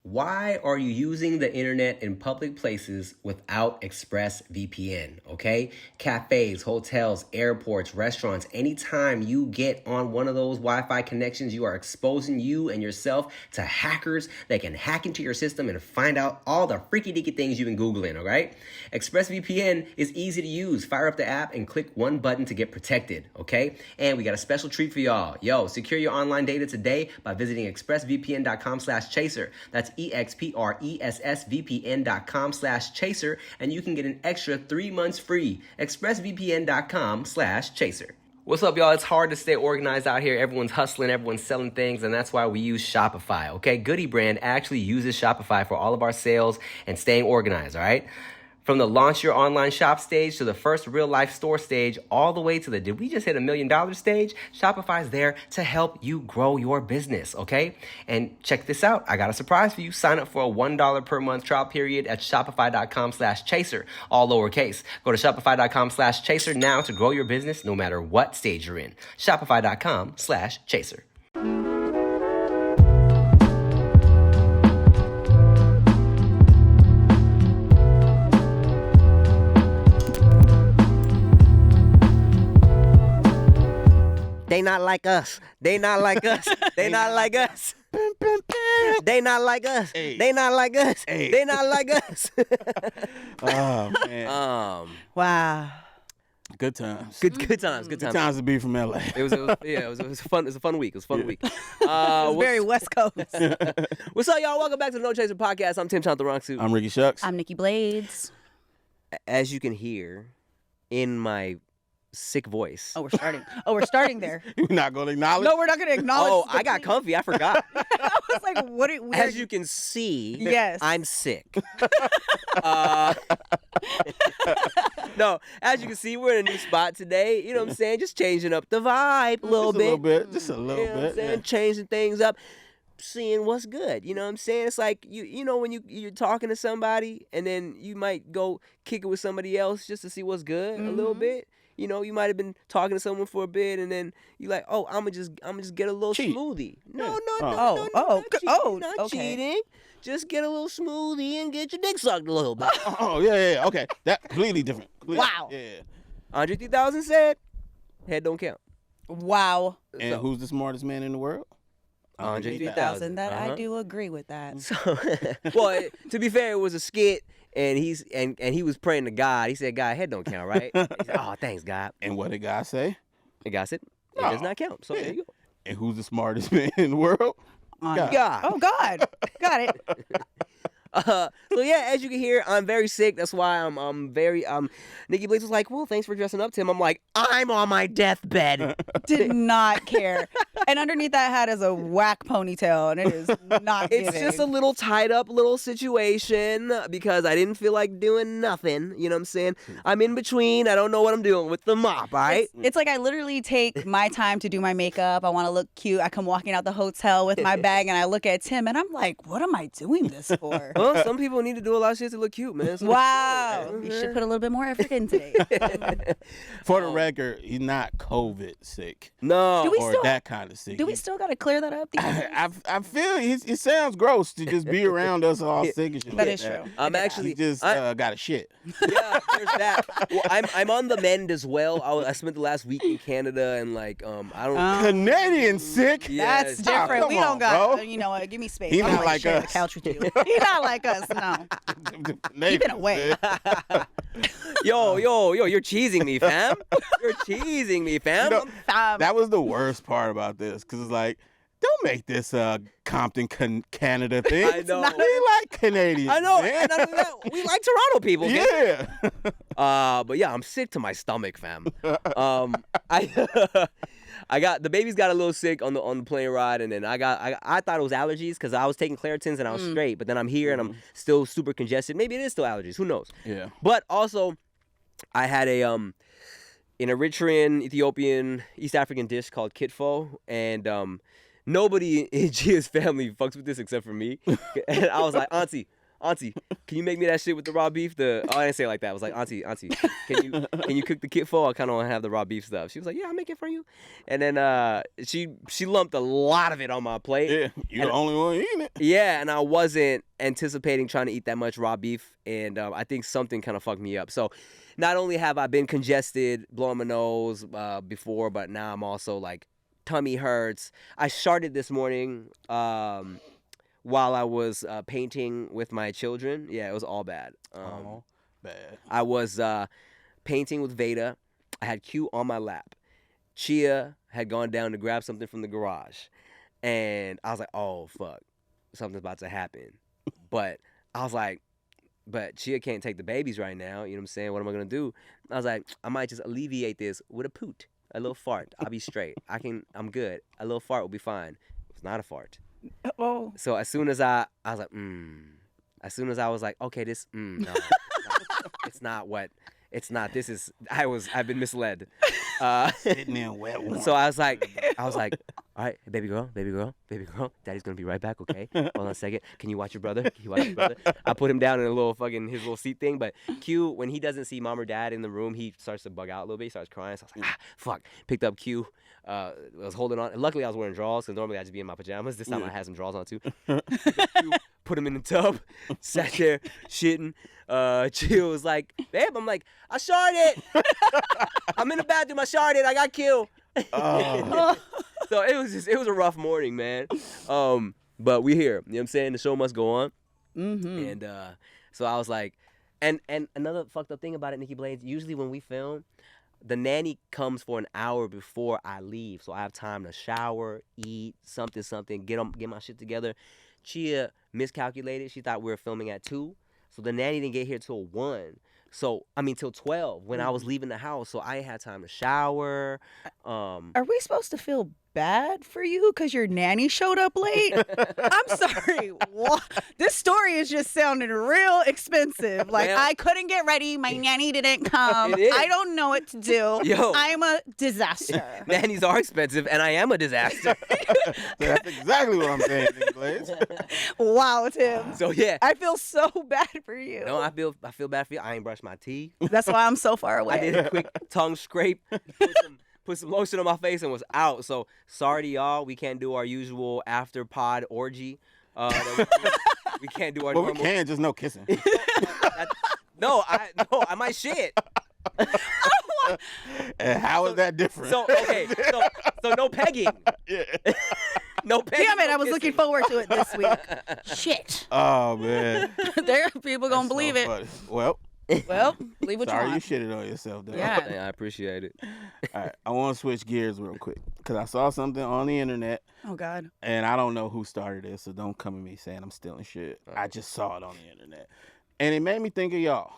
Why are you using the internet in public places without ExpressVPN? Okay? Cafes, hotels, airports, restaurants, anytime you get on one of those Wi-Fi connections, you are exposing you and yourself to hackers that can hack into your system and find out all the freaky deaky things you've been Googling, all right? ExpressVPN is easy to use. Fire up the app and click one button to get protected, okay? And we got a special treat for y'all. Yo, secure your online data today by visiting expressvpn.com/chaser. That's expressvpn.com/chaser, and you can get an extra 3 months free. expressvpn.com/chaser. What's up, y'all? It's hard to stay organized out here. Everyone's hustling, everyone's selling things, and that's why we use Shopify, okay? Goody Brand actually uses Shopify for all of our sales and staying organized, all right? From the launch your online shop stage to the first real life store stage, all the way to the did we just hit $1 million stage, Shopify's there to help you grow your business, okay? And check this out. I got a surprise for you. Sign up for a $1 per month trial period at shopify.com/chaser, all lowercase. Go to shopify.com/chaser now to grow your business no matter what stage you're in. Shopify.com/chaser. They not like us. They not like us. They not like us. They not like us. Hey. They not like us. Hey. They not like us. Oh man. Wow. Good times. Good times. Good Good times. times to be from LA. It was fun. It was a fun week. It was a fun week. It's very West Coast. What's up, y'all? Welcome back to the No Chaser Podcast. I'm Tim Chantarangsu. I'm Ricky Shucks. I'm Nikki Blades. As you can hear in my sick voice. Oh, we're starting there. You're not gonna acknowledge? No, we're not going to acknowledge. Oh, I got comfy. I forgot. I was like, what? As you can see, Yes. I'm sick. No, as you can see, we're in a new spot today. You know what I'm saying? Just changing up the vibe a little bit. Just a little You know what I'm bit. saying? Yeah. Changing things up, seeing what's good. You know what I'm saying? It's like you know when you're talking to somebody and then you might go kick it with somebody else just to see what's good a little bit. You know, you might have been talking to someone for a bit, and then you like, oh, I'm gonna just get a little Cheat. smoothie. No, Yeah. no, not cheating, not okay. cheating. Just get a little smoothie and get your dick sucked a little bit. Oh yeah. Okay. That completely different. Wow. Yeah. Andre 3000 said, head don't count. Wow. And So- who's the smartest man in the world? Andre 3000. 2000. That Uh-huh. I do agree with that. So, well, to be fair, it was a skit, and he was praying to God. He said, God, head don't count, right? He said, oh, thanks, God. And what did God say? And God said, it does not count. So there you go. And who's the smartest man in the world? God. God. Oh, God. Got it. So yeah, as you can hear, I'm very sick. That's why I'm very Nikki Blades was like, well, thanks for dressing up, Tim. I'm like, I'm on my deathbed. Did not care. And underneath that hat is a whack ponytail, and it is not It's giving. just a little tied up little situation because I didn't feel like doing nothing. You know what I'm saying? I'm in between. I don't know what I'm doing with the mop, right? It's like I literally take my time to do my makeup. I want to look cute. I come walking out the hotel with my bag, and I look at Tim, and I'm like, what am I doing this for? Well, some people need to do a lot of shit to look cute, man. So Wow. You should put a little bit more effort in today. For the record, he's not COVID sick No. Do we or still- that kind of sick. Do we still got to clear that up? I feel it sounds gross to just be around us all sick and shit. That like is true. I'm Yeah. actually He just got a shit. yeah, there's that. Well, I'm on the mend as well. I spent the last week in Canada and like I don't. Canadian sick. Yeah. That's Yes. different. Oh, we come don't on, got, bro. you know what, give me space. He I not don't like share the us. couch with you. He not like us, no. Keep it away. Yo, you're cheesing me, fam. You're teasing me, fam. You know, that was the worst part about this, because it's like, don't make this Compton, Canada thing. I know. We like Canadians. I know. man. And not only that, we like Toronto people. Okay? Yeah. But yeah, I'm sick to my stomach, fam. I got the baby's got a little sick on the plane ride, and then I thought it was allergies because I was taking Claritins and I was straight, but then I'm here and I'm still super congested. Maybe it is still allergies. Who knows? Yeah. But also, I had an Eritrean, Ethiopian, East African dish called kitfo, and nobody in Gia's family fucks with this except for me. And I was like, Auntie, Auntie, can you make me that shit with the raw beef? I didn't say it like that. I was like, Auntie, can you cook the kit full? I kind of want to have the raw beef stuff. She was like, yeah, I'll make it for you. And then she lumped a lot of it on my plate. Yeah, you're the only one eating it. Yeah, and I wasn't anticipating trying to eat that much raw beef, and I think something kind of fucked me up. So not only have I been congested, blowing my nose before, but now I'm also like tummy hurts. I sharted this morning while I was painting with my children. Yeah, it was all bad. Bad. I was painting with Veda. I had Q on my lap. Chia had gone down to grab something from the garage. And I was like, oh, fuck. Something's about to happen. But I was like, but Chia can't take the babies right now. You know what I'm saying? What am I going to do? I was like, I might just alleviate this with a poot. A little fart. I'll be straight. I'm good. A little fart will be fine. It's not a fart. Oh. So as soon as I was like, As soon as I was like, okay, this, no, it's not what, it's not. This is, I've been misled. Sitting in wet warm. So I was like, all right, baby girl, daddy's gonna be right back, okay? Hold on a second. Can you watch your brother? I put him down in his little seat thing. But Q, when he doesn't see mom or dad in the room, he starts to bug out a little bit. He starts crying. So I was like, fuck. Picked up Q. I was holding on. Luckily, I was wearing drawers because normally I'd just be in my pajamas. This time I had some drawers on too. Put him in the tub. Sat there shitting. Chill was like, babe, I'm like, I sharted. I'm in the bathroom. I sharted. I got killed. So it was a rough morning, man. But we're here. You know what I'm saying? The show must go on. Mm-hmm. And so I was like, and another fucked up thing about it, Nikki Blades, usually when we film, the nanny comes for an hour before I leave. So I have time to shower, eat, something, get my shit together. Chia miscalculated. She thought we were filming at 2. So the nanny didn't get here till 1. Till 12 when I was leaving the house. So I had time to shower. Are we supposed to feel bad for you because your nanny showed up late? I'm sorry. What? This story is just sounding real expensive. Like, I couldn't get ready. My nanny didn't come. I don't know what to do. Yo. I'm a disaster. Nannies are expensive, and I am a disaster. That's exactly what I'm saying, Nick Blaze. Wow, Tim. So, yeah. I feel so bad for you. No, I feel bad for you. I ain't brushed my teeth. That's why I'm so far away. I did a quick tongue scrape. Put some lotion on my face and was out. So sorry to y'all. We can't do our usual after pod orgy. We can't do our But normal. we can, just no kissing. I might shit. And how is that different? So no pegging. Yeah. No pegging. Damn it, no I was kissing. looking forward to it this week. Shit. Oh, man. There are people gonna That's believe so it. funny. Well, believe what sorry you you want. shitted on yourself, though. Yeah. Yeah, I appreciate it. All right, I want to switch gears real quick because I saw something on the internet, Oh God. and I don't know who started it, so don't come at me saying I'm stealing shit. I just saw it on the internet, and it made me think of y'all.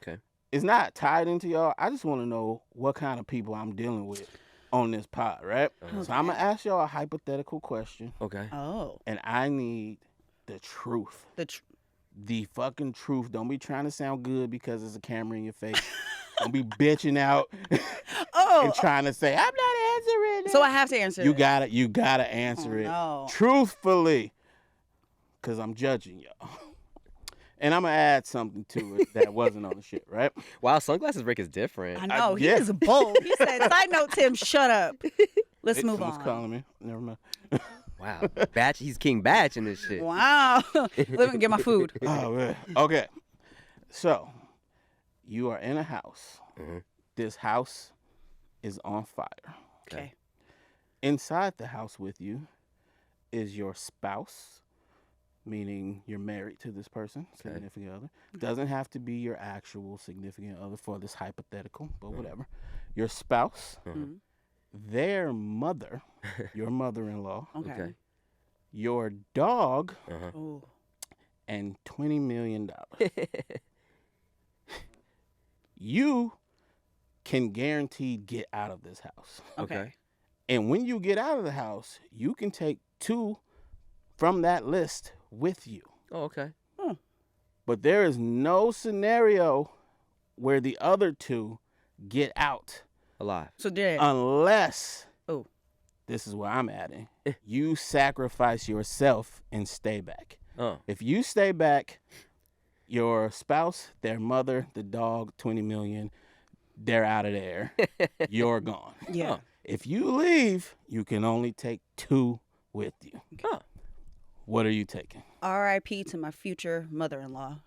Okay. It's not tied into y'all. I just want to know what kind of people I'm dealing with on this pod, right? Okay. So I'm going to ask y'all a hypothetical question, Okay. Oh. and I need the truth. The fucking truth. Don't be trying to sound good because there's a camera in your face. Don't be bitching out and trying to say, I'm not answering it. So I have to answer. You gotta answer it no. truthfully, because I'm judging y'all. And I'm gonna add something to it that wasn't on the shit, right? Wow, sunglasses Rick is different. I know he yeah. is bold. He said, "Side note, Tim, shut up. Let's move Someone's on." calling me. Never mind. Wow, Batch, he's King Batch in this shit. Wow. Let me get my food. Oh man. Okay. So, you are in a house. Mm-hmm. This house is on fire. Okay. Inside the house with you is your spouse, meaning you're married to this person, significant other. Doesn't have to be your actual significant other for this hypothetical, but whatever. Your spouse, their mother, your mother-in-law, Okay. your dog, Ooh. and $20 million. You can guaranteed get out of this house. Okay. And when you get out of the house, you can take 2 from that list with you. Oh, okay. But there is no scenario where the other 2 get out Alive. So did unless, Oh. this is where I'm adding, you sacrifice yourself and stay back. Oh. If you stay back, your spouse, their mother, the dog, 20 million, they're out of there. You're gone. Yeah. If you leave, you can only take 2 with you. Huh. What are you taking? R.I.P. to my future mother-in-law.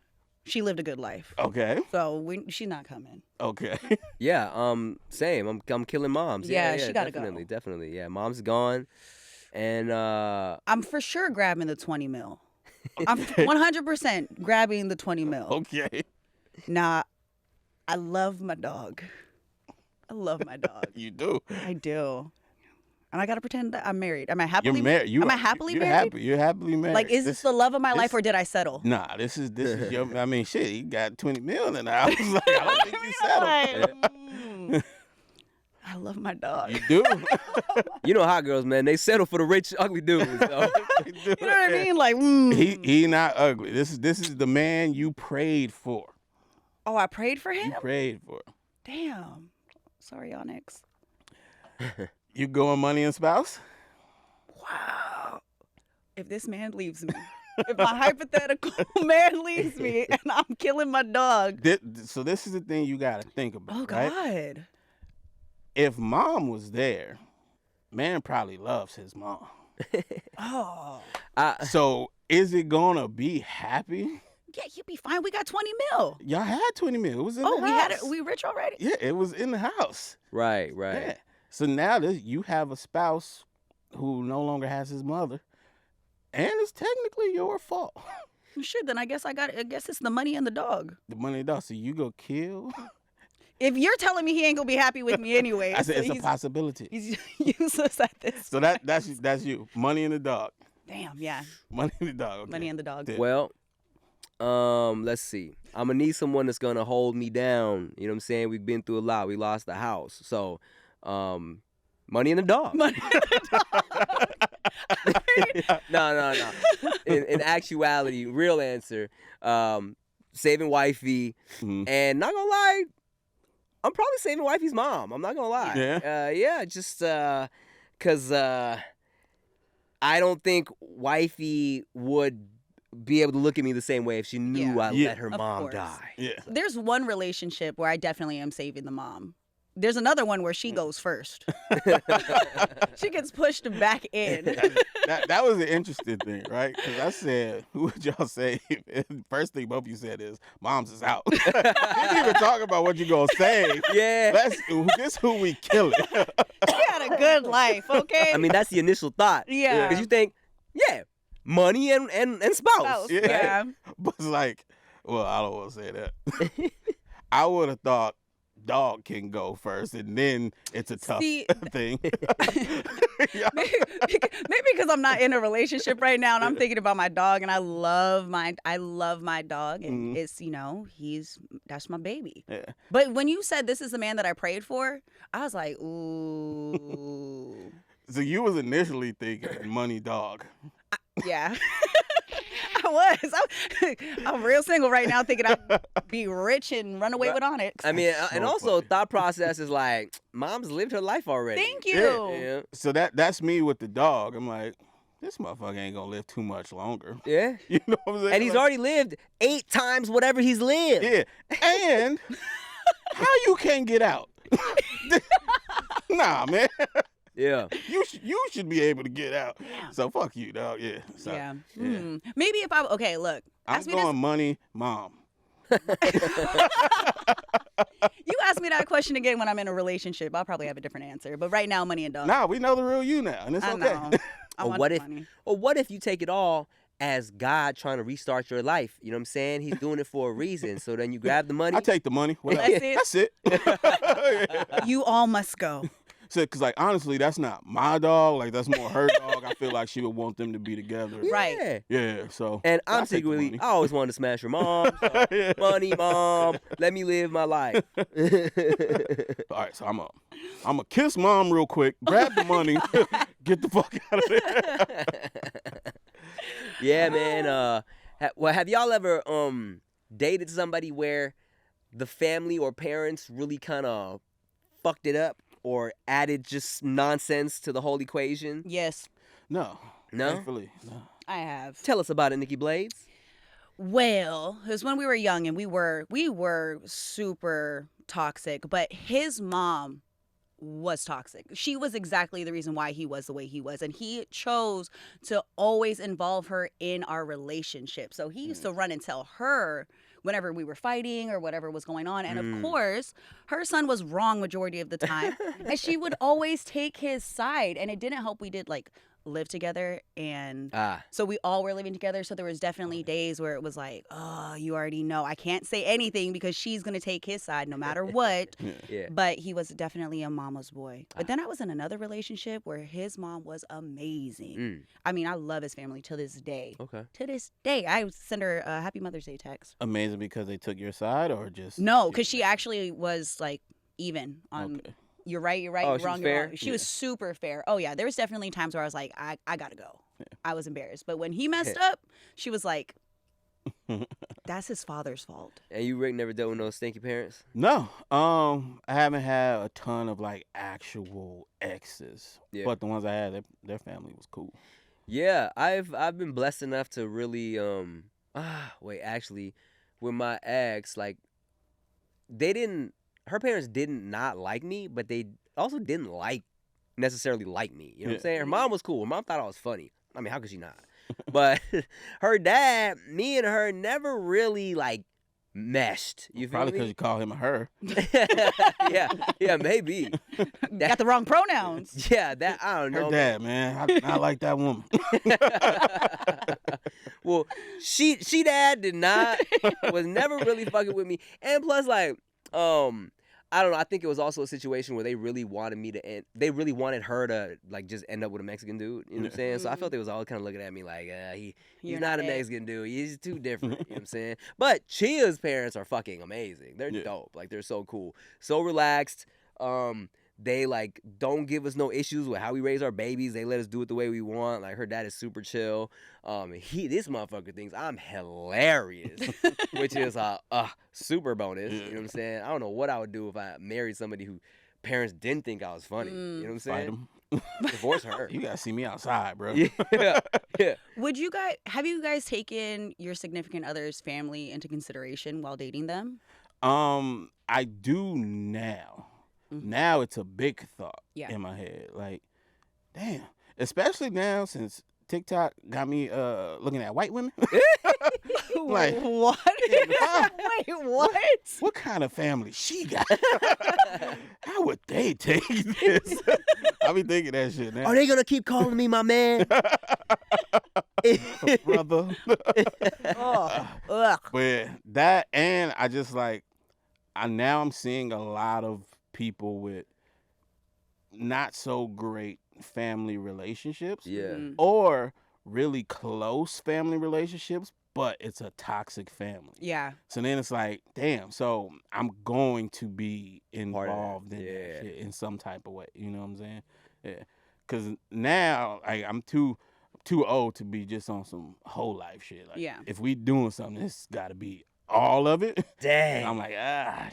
She lived a good life. Okay. So she's not coming. Okay. Yeah, same. I'm killing moms. Yeah, she gotta definitely, go. definitely. Yeah, mom's gone, and I'm for sure grabbing the 20 mil. I'm 100% grabbing the 20 mil. Okay. Nah, I love my dog. I love my dog. You do. I do. And I gotta pretend that I'm married. Am I happily You're married. Am I happily you're married? Happy. You're happily married. Like, is this the love of my life, or did I settle? Nah, this is your. I mean, shit. You got 20 million in the house. Like, I don't think you settled. I love my dog. You do. you know hot girls, man, they settle for the rich, ugly dudes. So. You do. You know what I mean? Like, He not ugly. This is the man you prayed for. Oh, I prayed for him? You prayed for. Damn. Sorry, Onyx. You going money and spouse? Wow. If this man leaves me, if my hypothetical man leaves me and I'm killing my dog. So this is the thing you got to think about. Oh, right? God. If mom was there, man probably loves his mom. Oh. So is it gonna be happy? Yeah, you'd be fine. We got 20 mil. Y'all had 20 million. It was in the house. We had it. We rich already? Yeah, it was in the house. Right. Yeah. So now you have a spouse who no longer has his mother, and it's technically your fault. Shit, then I guess it's the money and the dog. The money and dog. So you go kill. If you're telling me he ain't gonna be happy with me anyway, I said so it's a possibility. He's useless at this. So that's you. Money and the dog. Damn, yeah. Money and the dog. Okay. Money and the dog. Yeah. Well, let's see. I'm gonna need someone that's gonna hold me down. You know what I'm saying? We've been through a lot. We lost the house, so money in the dog. Money and the dog. No. In actuality, real answer, saving wifey, and not gonna lie, I'm probably saving wifey's mom. I'm not gonna lie. Yeah. Just cause I don't think wifey would be able to look at me the same way if she knew I let her mom course. die. Yeah. There's one relationship where I definitely am saving the mom. There's another one where she goes first. She gets pushed back in. That was an interesting thing, right? Because I said, who would y'all save? And first thing both of you said is, mom's is out. You didn't even talk about what you going to save. Yeah. This who we killing. She had a good life, okay? I mean, that's the initial thought. Yeah. Because you think, yeah, money and spouse. Yeah. But it's like, well, I don't want to say that. I would have thought dog can go first, and then it's a tough thing. Maybe because I'm not in a relationship right now, and I'm thinking about my dog, and I love my dog, and it's that's my baby. Yeah. But when you said this is the man that I prayed for, I was like, ooh. So you was initially thinking money dog. Yeah. I was. I'm real single right now, thinking I'd be rich and run away with Onyx. I mean, So and also funny. thought process is like, mom's lived her life already. Thank you. Yeah. So that's me with the dog. I'm like, this motherfucker ain't gonna live too much longer. Yeah. You know what I'm saying? And he's already lived 8 times whatever he's lived. Yeah. And how you can't get out? Nah, man. Yeah. You should be able to get out. Yeah. So fuck you, dog. Yeah. So, Yeah. yeah. Maybe if okay, look. I'm Ask me going money, mom. You ask me that question again when I'm in a relationship, I'll probably have a different answer. But right now, money and dog. Nah, we know the real you now, and it's I okay. know. I Or want what the if money. or what if you take it all as God trying to restart your life? You know what I'm saying? He's doing it for a reason. So then you grab the money. I take the money. Whatever. That's it. That's it. You all must go. So, because like honestly, that's not my dog. Like that's more her dog. I feel like she would want them to be together. Right. Yeah. Yeah. So. And I I'm take the secretly, money. I always wanted to smash your mom. So Yeah. money, mom. Let me live my life. All right. So I'm gonna kiss mom real quick. Grab the money. Get the fuck out of there. Yeah, man. Have y'all ever dated somebody where the family or parents really kind of fucked it up or added just nonsense to the whole equation? Yes, No. No? Thankfully, no. I have. Tell us about it, Nikki Blades. Well, it was when we were young and we were super toxic, but his mom was toxic. She was exactly the reason why he was the way he was, and he chose to always involve her in our relationship. So he used to run and tell her whenever we were fighting or whatever was going on, and of course her son was wrong majority of the time, and she would always take his side, and it didn't help we did like live together, and so we all were living together, so there was definitely days where it was like, oh, you already know I can't say anything because she's gonna take his side no matter what. Yeah. But he was definitely a mama's boy. But then I was in another relationship where his mom was amazing. I mean, I love his family to this day. Okay. To this day, I send her a Happy Mother's Day text. Amazing because they took your side, or just No, because she actually was like even on. Okay. You're right, you're right, Oh, you're she wrong, was you're fair? wrong. She was super fair. Oh, yeah. There was definitely times where I was like, I gotta go. I was embarrassed. But when he messed up, she was like, that's his father's fault. And you, Rick, never dealt with no stinky parents? No, I haven't had a ton of like actual exes, but the ones I had, their family was cool. Yeah, I've been blessed enough to really actually, with my ex, like her parents didn't not like me, but they also didn't necessarily like me. You know what I'm saying? Her mom was cool. Her mom thought I was funny. I mean, how could she not? But her dad, me and her never really like meshed. You feel Probably me? because you call him a her. yeah, maybe. Got the wrong pronouns. Yeah, that I don't know. Her dad, man, I like that woman. Well, she dad was never really fucking with me, and plus like I don't know. I think it was also a situation where they really wanted me to end. They really wanted her to like just end up with a Mexican dude. You know what I'm saying? So I felt they was all kind of looking at me like, he's not a Mexican dude. He's too different. You know what I'm saying? But Chia's parents are fucking amazing. They're dope. Like they're so cool, so relaxed. They like don't give us no issues with how we raise our babies. They let us do it the way we want. Like her dad is super chill. This motherfucker thinks I'm hilarious, which is a super bonus. You know what I'm saying? I don't know what I would do if I married somebody who parents didn't think I was funny. You know what I'm saying? Fight 'em. Divorce her. You gotta see me outside, bro. Yeah. Have you guys taken your significant other's family into consideration while dating them? I do now. Now it's a big thought in my head. Like, damn. Especially now since TikTok got me looking at white women. Like, what? Wait, what? What kind of family she got? How would they take this? I be thinking that shit now. Are they gonna keep calling me my man? Brother. Ugh. But that, and I just like, now I'm seeing a lot of people with not so great family relationships. Yeah. Or really close family relationships, but it's a toxic family. Yeah. So then it's like, damn, so I'm going to be involved in that shit in some type of way. You know what I'm saying? Yeah. Because now I'm too old to be just on some whole life shit. Like, if we doing something, it's got to be all of it. Dang. I'm like,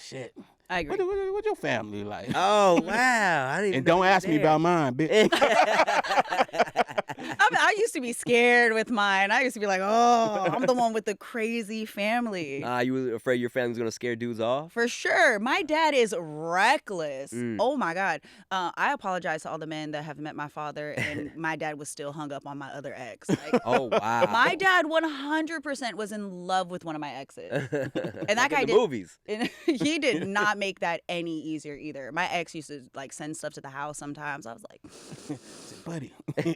shit. I agree. What's your family like? Oh, wow. I didn't And don't ask me about mine, bitch. I used to be scared with mine. I used to be like, oh, I'm the one with the crazy family. You were afraid your family was going to scare dudes off? For sure. My dad is reckless. Oh, my God. I apologize to all the men that have met my father, and my dad was still hung up on my other ex. Like, Oh, wow. my dad 100% was in love with one of my exes. And that guy did. Movies. And he did not make that any easier either. My ex used to like send stuff to the house sometimes. I was like, buddy,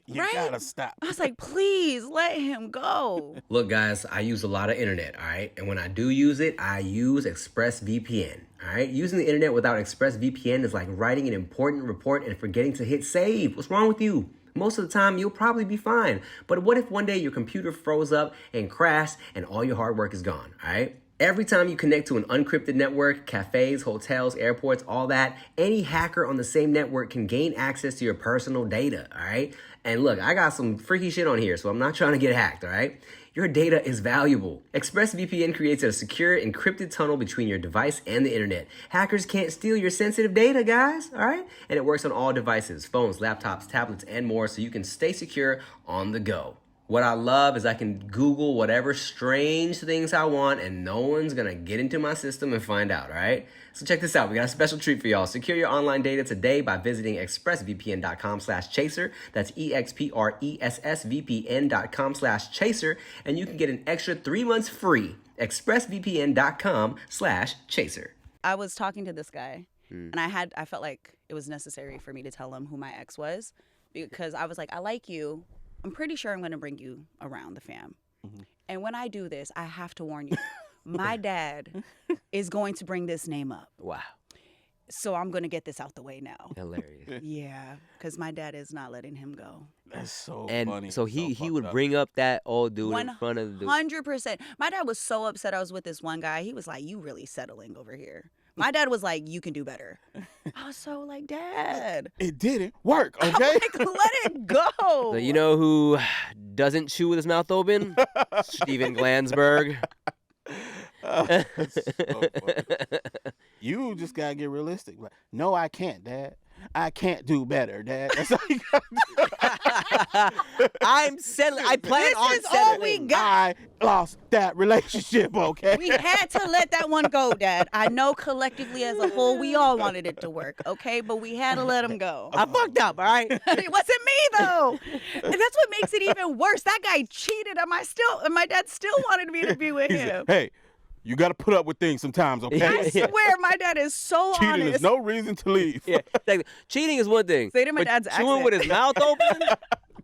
you Right? gotta stop. I was like, please let him go. Look, guys, I use a lot of internet, all right? And when I do use it, I use ExpressVPN, all right? Using the internet without ExpressVPN is like writing an important report and forgetting to hit save. What's wrong with you? Most of the time, you'll probably be fine. But what if one day your computer froze up and crashed and all your hard work is gone, all right? Every time you connect to an unencrypted network, cafes, hotels, airports, all that, any hacker on the same network can gain access to your personal data, all right? And look, I got some freaky shit on here, so I'm not trying to get hacked, all right? Your data is valuable. ExpressVPN creates a secure, encrypted tunnel between your device and the internet. Hackers can't steal your sensitive data, guys, all right? And it works on all devices, phones, laptops, tablets, and more, so you can stay secure on the go. What I love is I can Google whatever strange things I want and no one's going to get into my system and find out, all right? So check this out. We got a special treat for y'all. Secure your online data today by visiting expressvpn.com/chaser. That's expressvpn.com/chaser. And you can get an extra 3 months free. expressvpn.com/chaser. I was talking to this guy, and I felt like it was necessary for me to tell him who my ex was, because I was like, I like you. I'm pretty sure I'm going to bring you around the fam. Mm-hmm. And when I do this, I have to warn you. My dad is going to bring this name up. Wow. So I'm going to get this out the way now. Hilarious. Yeah, because my dad is not letting him go. That's so And funny. so he would bring up that old dude in front of the dude. 100%. My dad was so upset I was with this one guy. He was like, you really settling over here. My dad was like, you can do better. I was so like, Dad. It didn't work, okay? Like, let it go. So you know who doesn't chew with his mouth open? Steven Glansberg. That's so funny. You just gotta get realistic. Like, no, I can't, Dad. I can't do better, Dad. That's all you gotta do. I'm settling. I plan This on is settling. all we got. I lost that relationship, okay? We had to let that one go, Dad. I know collectively as a whole, we all wanted it to work, okay? But we had to let him go. I fucked up, all right? It wasn't me, though. And that's what makes it even worse. That guy cheated, and my dad still wanted me to be with He him. said, hey, you gotta put up with things sometimes, okay? I swear, my dad is so Cheating honest. is no reason to leave. Yeah, exactly. Cheating is one thing. Say to my but dad's chewing accent. with his mouth open?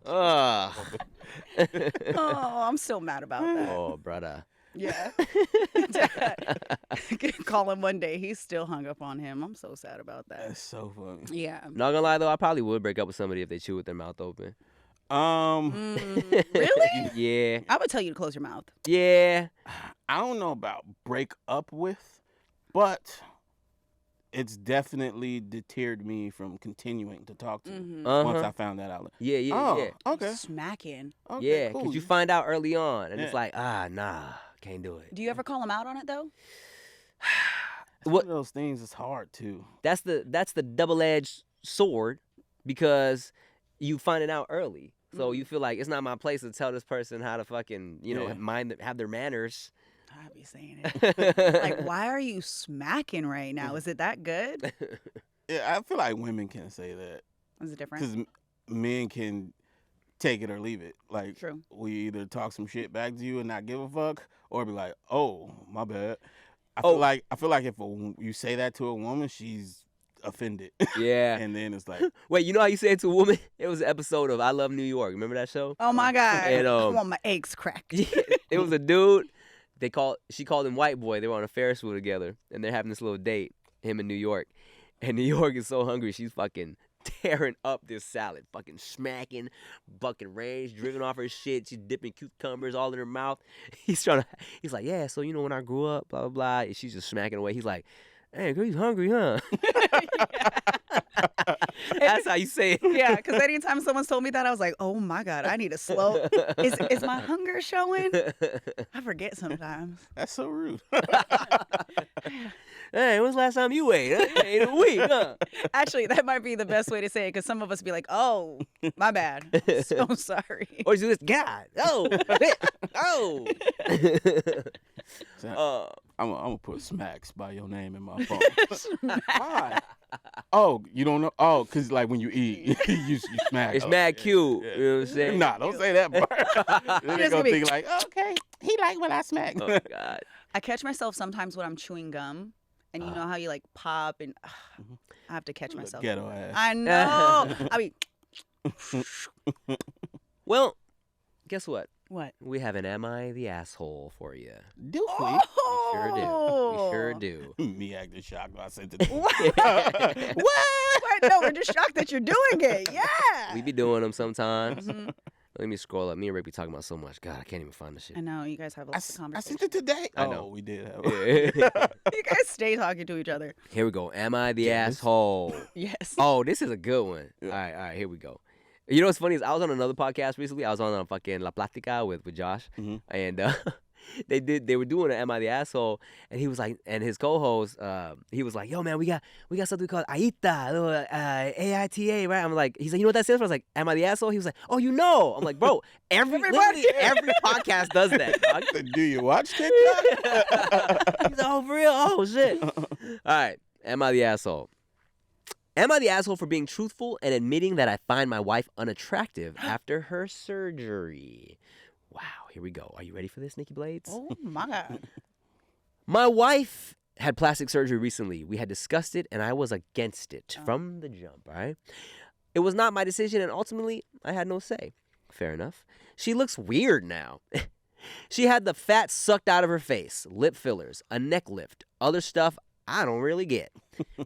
Ugh. Oh, I'm still mad about that. Oh, brother. Yeah. Dad. Call him one day. He's still hung up on him. I'm so sad about that. That's so funny. Yeah. Not gonna lie though, I probably would break up with somebody if they chew with their mouth open. Really? Yeah. I would tell you to close your mouth. Yeah. I don't know about break up with, but it's definitely deterred me from continuing to talk to him once I found that out. Yeah, yeah, Oh, yeah. okay. Smacking. Okay, Yeah, cool. because you find out early on, and it's Yeah. like, nah, can't do it. Do you ever call him out on it though? It's one of those things is hard too. That's the double-edged sword, because you find it out early. So you feel like it's not my place to tell this person how to fucking, have their manners. I'd be saying it. Like, why are you smacking right now? Is it that good? Yeah, I feel like women can say that Is it different? because men can take it or leave it. Like, True. we either talk some shit back to you and not give a fuck, or be like, "Oh, my bad." I feel like if you say that to a woman, she's offended. Yeah. And then it's like, Wait, you know how you say it to a woman? It was an episode of I Love New York. Remember that show? Oh my God. And, I want my eggs cracked. It was a dude. She called him White Boy. They were on a Ferris wheel together, and they're having this little date, him in New York. And New York is so hungry, she's fucking tearing up this salad, fucking smacking, bucking range, dripping off her shit. She's dipping cucumbers all in her mouth. He's like, yeah, so when I grew up, blah, blah, blah. And she's just smacking away. He's like, hey, girl, you hungry, huh? That's how you say it. Yeah, because anytime someone's told me that, I was like, oh my God, I need to slow. Is my hunger showing? I forget sometimes. that's so rude. Hey, when's the last time you ate? I ate in a week, huh? Actually, that might be the best way to say it, because some of us be like, oh, my bad. So sorry. Or you just, God, oh, oh. So, I'm gonna put smacks by your name in my phone. Why? Oh, you don't know? Oh, because like when you eat, you smack. It's mad cute. You know what I'm saying? Nah, don't say that part. Then they Just gonna gonna be- think like, okay, he like when I smack. Oh, God. I catch myself sometimes when I'm chewing gum, and you know how you like pop, and I have to catch myself. Ghetto ass. I know. I mean, Well, guess what? what? We have an Am I the Asshole for you. Do we? Oh, We sure do. Me acting shocked when I sent it. What? What? No, we're just shocked that you're doing it. Yeah. We be doing them sometimes. Mhm. Let me scroll up. Me and Rick be talking about so much. God, I can't even find the shit. I know you guys have I lots of sent conversations. it today. I know. Oh, we did have. You guys stay talking to each other. Here we go. Am I the Yes. asshole? Yes. Oh, this is a good one. Yeah. All right, here we go. You know what's funny is I was on another podcast recently. I was on fucking La Platica with Josh. Mhm. And they were doing an Am I the Asshole, and he was like, and his co-host, he was like, yo man, we got something called AITA, AITA, right? I'm like, he's like, you know what that stands for? I was like, Am I the Asshole? He was like, oh, you know. I'm like, bro, literally every podcast does that, dog. Do you watch TikTok? He's like, oh, for real? Oh, shit. All right, Am I the Asshole? Am I the asshole for being truthful and admitting that I find my wife unattractive after her surgery? Wow, here we go. Are you ready for this, Nikki Blades? Oh my God. My wife had plastic surgery recently. We had discussed it, and I was against it from the jump, all right? It was not my decision, and ultimately, I had no say. Fair enough. She looks weird now. She had the fat sucked out of her face, lip fillers, a neck lift, other stuff I don't really get.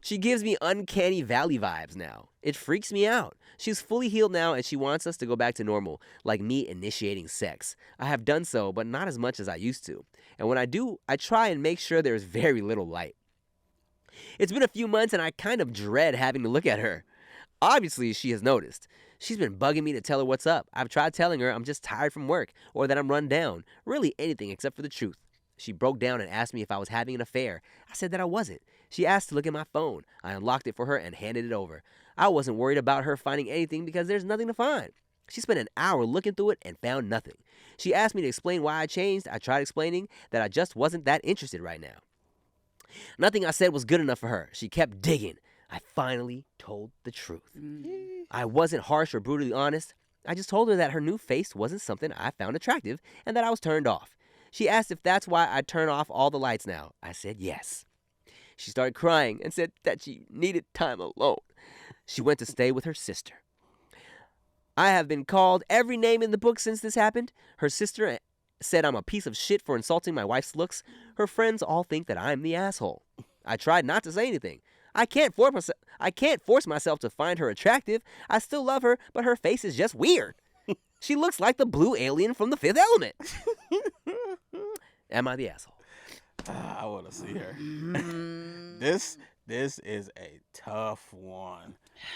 She gives me uncanny valley vibes now. It freaks me out. She's fully healed now and she wants us to go back to normal, like me initiating sex. I have done so, but not as much as I used to. And when I do, I try and make sure there's very little light. It's been a few months and I kind of dread having to look at her. Obviously, she has noticed. She's been bugging me to tell her what's up. I've tried telling her I'm just tired from work or that I'm run down. Really anything except for the truth. She broke down and asked me if I was having an affair. I said that I wasn't. She asked to look at my phone. I unlocked it for her and handed it over. I wasn't worried about her finding anything because there's nothing to find. She spent an hour looking through it and found nothing. She asked me to explain why I changed. I tried explaining that I just wasn't that interested right now. Nothing I said was good enough for her. She kept digging. I finally told the truth. I wasn't harsh or brutally honest. I just told her that her new face wasn't something I found attractive and that I was turned off. She asked if that's why I turn off all the lights now. I said yes. She started crying and said that she needed time alone. She went to stay with her sister. I have been called every name in the book since this happened. Her sister said I'm a piece of shit for insulting my wife's looks. Her friends all think that I'm the asshole. I tried not to say anything. I can't force myself to find her attractive. I still love her, but her face is just weird. She looks like the blue alien from The Fifth Element. Am I the asshole? I want to see her. This is a tough one.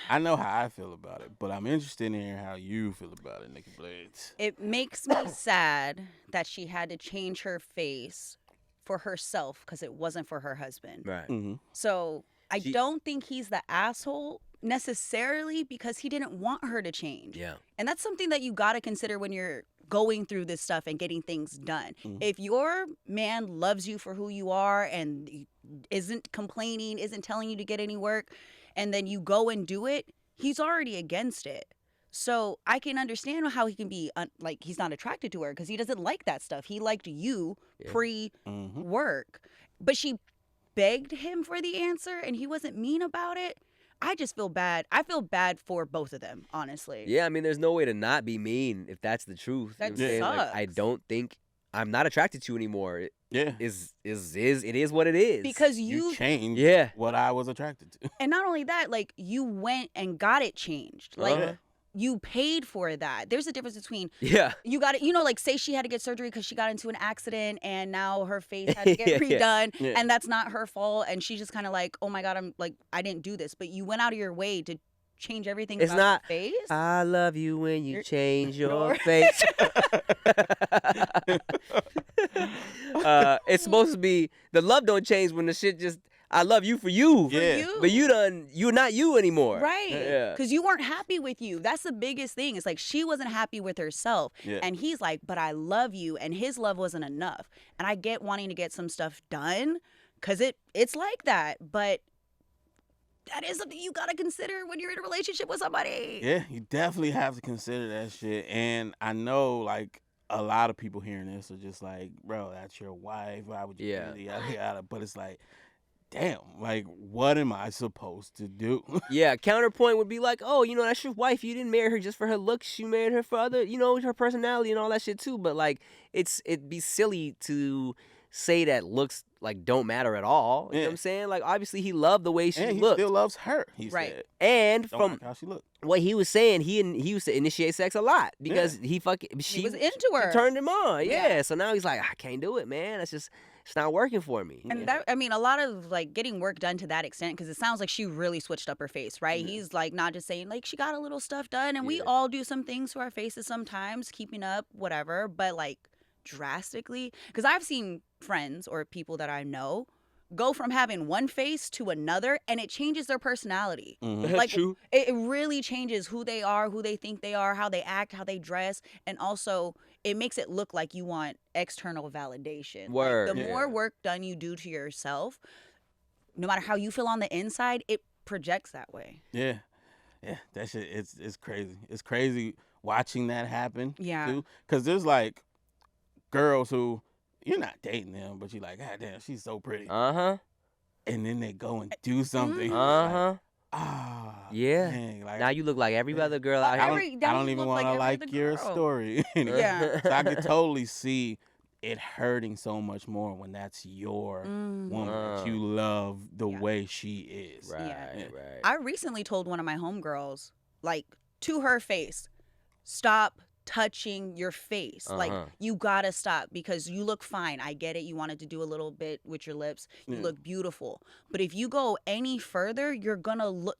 I know how I feel about it, but I'm interested in hearing how you feel about it, Nikki Blades. It makes me sad that she had to change her face for herself because it wasn't for her husband. Right. Mm-hmm. So I don't think he's the asshole necessarily because he didn't want her to change. Yeah. And that's something that you got to consider when you're going through this stuff and getting things done. Mm-hmm. If your man loves you for who you are and isn't complaining, isn't telling you to get any work, and then you go and do it, he's already against it. So I can understand how he can be like he's not attracted to her because he doesn't like that stuff. He liked you pre-work. But she begged him for the answer and he wasn't mean about it. I just feel bad. I feel bad for both of them, honestly. Yeah, I mean, there's no way to not be mean if that's the truth. That You know what I'm saying? Like, sucks. I don't think I'm not attracted to you anymore. It Yeah. is what it is. Because You changed Yeah. what I was attracted to. and not only that, like you went and got it changed. Like Uh-huh. you paid for that. There's a difference between Yeah. you got it, like say she had to get surgery because she got into an accident and now her face had to get Yeah. redone Yeah. and that's not her fault and she's just kind of like, oh my God, I'm like, I didn't do this. But you went out of your way to change everything It's about not, your face. I love you when you You're- change your Your- face. It's supposed to be the love don't change when the shit just I love you for you. For Yeah. you. But you're not you anymore. Right. Yeah. Because you weren't happy with you. That's the biggest thing. It's like she wasn't happy with herself. Yeah. And he's like, but I love you. And his love wasn't enough. And I get wanting to get some stuff done because it's like that. But that is something you got to consider when you're in a relationship with somebody. Yeah, you definitely have to consider that shit. And I know, like, a lot of people hearing this are just like, bro, that's your wife. Why would you Yeah. do that? Yada, yada. But it's like, damn, like, what am I supposed to do? Yeah, counterpoint would be like, oh, that's your wife. You didn't marry her just for her looks. You married her for other, her personality and all that shit too. But like, it'd be silly to say that looks like don't matter at all. You know Yeah. what I'm saying? Like, obviously he loved the way she And he looked. still loves her, he Right. said. And Don't from like how she looked. what he was saying, he used to initiate sex a lot because she He was into her. She turned him on. Yeah. Yeah. So now he's like, I can't do it, man. It's not working for me. And that, I mean, a lot of like getting work done to that extent, because it sounds like she really switched up her face, right? Yeah. He's like not just saying like she got a little stuff done, and we Yeah. all do some things to our faces sometimes, keeping up, whatever. But like drastically, because I've seen friends or people that I know go from having one face to another, and it changes their personality. Like, True. it really changes who they are, who they think they are, how they act, how they dress, and also it makes it look like you want external validation. Word. Like, the more work done you do to yourself, no matter how you feel on the inside, it projects that way. Yeah, that shit, it's crazy. It's crazy watching that happen. Yeah. too. Because there's like girls who you're not dating them, but you're like, God damn, she's so pretty. Uh-huh. And then they go and do something. Uh-huh. Yeah. Yeah. Dang, like, Now you look like every other girl out I here. don't, I don't even want to like your story. Yeah. So I could totally see it hurting so much more when that's your woman that you love the way she is. Right, Yeah. right. I recently told one of my homegirls, like, to her face, stop touching your face. Like, you gotta stop, because you look fine. I get it. You wanted to do a little bit with your lips. You look beautiful. But if you go any further, you're gonna look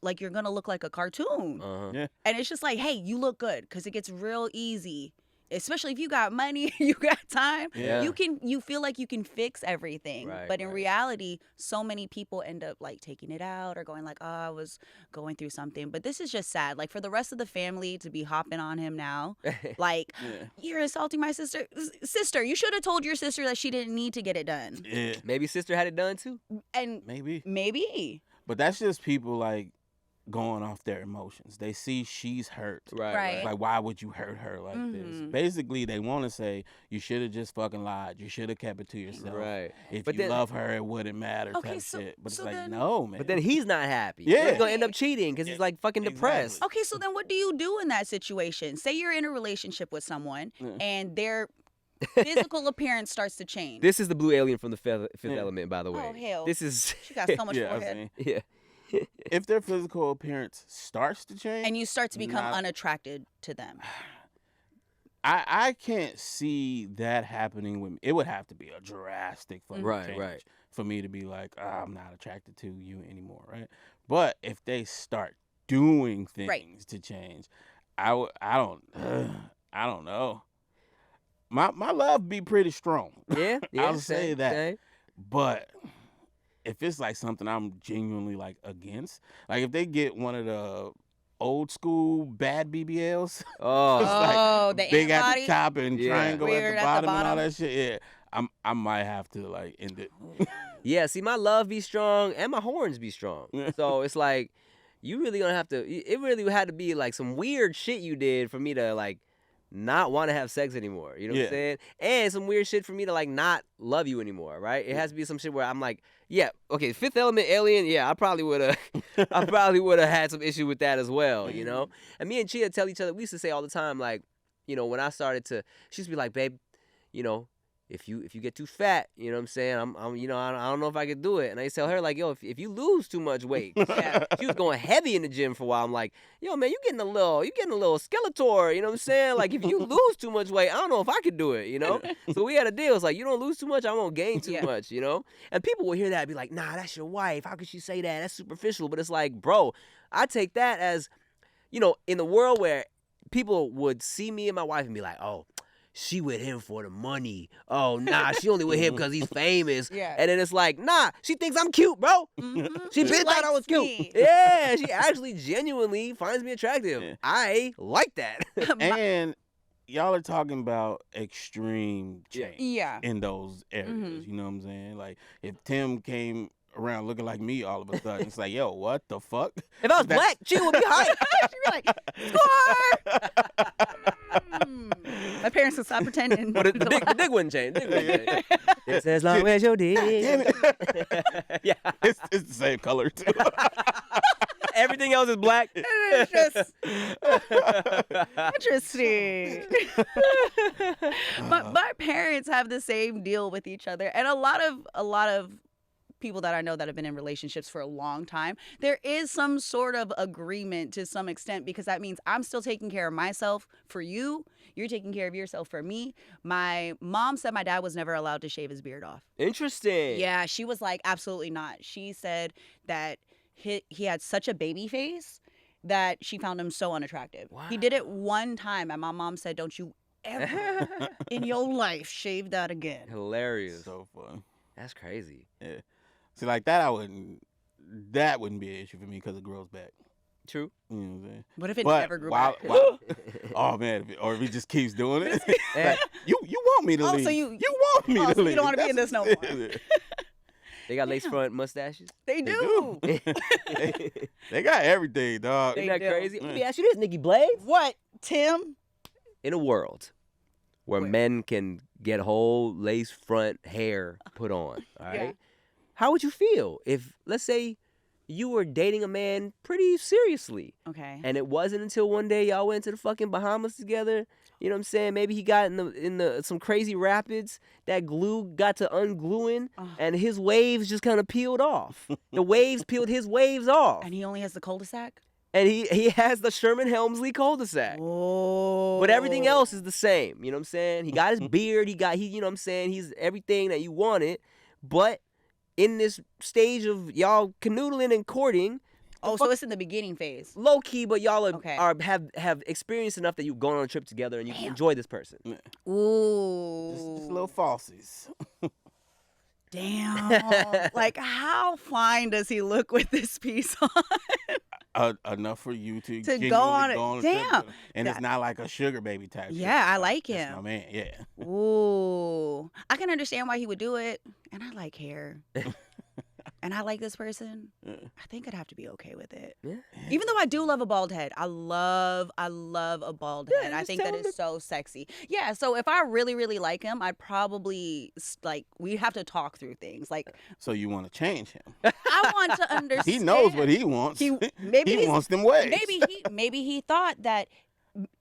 like a cartoon. Yeah. And it's just like, hey, you look good, because it gets real easy. Especially if you got money, you got time, Yeah. you feel like you can fix everything. Right, but in right. reality, so many people end up like taking it out or going like, oh, I was going through something. But this is just sad. Like, for the rest of the family to be hopping on him now, like, you're insulting my sister. Sister, you should have told your sister that she didn't need to get it done. Yeah. Maybe sister had it done too. And Maybe. But that's just people like going off their emotions. They see she's hurt. Right. Like, why would you hurt her like this? Basically, they want to say, you should have just fucking lied. You should have kept it to yourself. Right. If But you then- love her, it wouldn't matter Okay, type so- shit. But so it's like, then- no, man. But then he's not happy. Yeah. He's gonna end up cheating because he's like fucking depressed. Exactly. Okay, so then what do you do in that situation? Say you're in a relationship with someone and their physical appearance starts to change. This is the blue alien from the Fifth Element, by the way. Oh, hell. This is She got so much yeah, I forehead. mean, yeah. if their physical appearance starts to change, And you start to become Not- unattracted to them. I can't see that happening with me. It would have to be a drastic fucking Right, change right. for me to be like, I'm not attracted to you anymore, right? But if they start doing things Right. to change, I don't know. My love be pretty strong. Yeah, yeah. I'll say same, that. same. But if it's like something I'm genuinely like against, like if they get one of the old school bad BBLs, Oh, Oh, the big at antibody? the top and Yeah. triangle at Weird the at the bottom and all bottom. that shit, yeah, I might have to like end it. yeah. See, my love be strong and my horns be strong. So it's like you really gonna have to. It really had to be like some weird shit you did for me to like not want to have sex anymore. You know what Yeah. I'm saying? And some weird shit for me to like not love you anymore. Right? It has to be some shit where I'm like, yeah, okay, Fifth Element alien. Yeah, I probably would have. I probably would have had some issue with that as well. You know? And me and Chia tell each other. We used to say all the time, like, you know, when I started to, she used to be like, babe, you know, if you get too fat, you know what I'm saying? I'm you know, I don't know if I could do it. And I used to tell her like, yo, if you lose too much weight, yeah, she was going heavy in the gym for a while. I'm like, yo, man, you getting a little Skeletor, you know what I'm saying? Like if you lose too much weight, I don't know if I could do it, you know? So we had a deal. It's like, you don't lose too much, I won't gain too much, you know? And people will hear that and be like, nah, that's your wife. How could she say that? That's superficial. But it's like, bro, I take that as, you know, in the world where people would see me and my wife and be like, oh, she with him for the money. Oh, nah, she only with him because he's famous. Yeah. And then it's like, nah, she thinks I'm cute, bro. She been thought I was likes cute. me. Yeah, she actually genuinely finds me attractive. Yeah. I like that. And y'all are talking about extreme change Yeah. in those areas. You know what I'm saying? Like if Tim came around looking like me all of a sudden, it's like, yo, what the fuck? If I was black, she would be hype. She'd be like, score! My parents would stop pretending. But the dick wouldn't change. The dick wouldn't change. It's as long as your dick. Damn it. Yeah. It's the same color too. Everything else is black. It's just interesting. But my parents have the same deal with each other, and a lot of people that I know that have been in relationships for a long time, there is some sort of agreement to some extent, because that means I'm still taking care of myself for you. You're taking care of yourself for me. My mom said my dad was never allowed to shave his beard off. Interesting. Yeah, she was like, absolutely not. She said that he had such a baby face that she found him so unattractive. He did it one time, and my mom said, don't you ever in your life shave that again. Hilarious. So fun. That's crazy. Yeah. See, like that, that wouldn't be an issue for me because it grows back. True. You know what I'm saying? What if it But never grew while- back? while- oh man, or if he just keeps doing it. Like, you want me to Oh, leave? so you want me to so you leave? don't wanna be in That's this no what more. it is. They got lace front mustaches. They They do. do. They got everything, dog. They Isn't that do. crazy? Let me ask you this, Nikki Blades. What, Tim? In a world where men can get whole lace front hair put on, all right? Yeah. How would you feel if, let's say, you were dating a man pretty seriously, Okay. and it wasn't until one day y'all went to the fucking Bahamas together? You know what I'm saying? Maybe he got in the some crazy rapids. That glue got to ungluing, and his waves just kind of peeled off. The waves peeled his waves off, And he only has the cul-de-sac? and he has the Sherman Helmsley cul-de-sac. Oh. But everything else is the same. You know what I'm saying? He got his beard. He you know what I'm saying? He's everything that you wanted. But in this stage of y'all canoodling and courting, Oh, so it's in the beginning phase. low key, but y'all Okay. have experienced enough that you've gone on a trip together and you enjoy this person. Ooh. Just little falsies. Damn. Like, how fine does he look with this piece on? Enough for you to To go genuinely on it. a trip Damn. with him. And it's not like a sugar baby type. shit. Yeah, I like That's him. my man. Yeah. Ooh. I can understand why he would do it. And I like hair. And I like this person. I think I'd have to be okay with it. Yeah. Even though I do love a bald head. I love a bald Yeah, head. I just think tell that him is so sexy. Yeah, so if I really, really like him, I'd probably, like, we'd have to talk through things. Like, So you want to change him? I want to understand. He knows what he wants. Maybe he he's- wants them ways. Maybe he thought that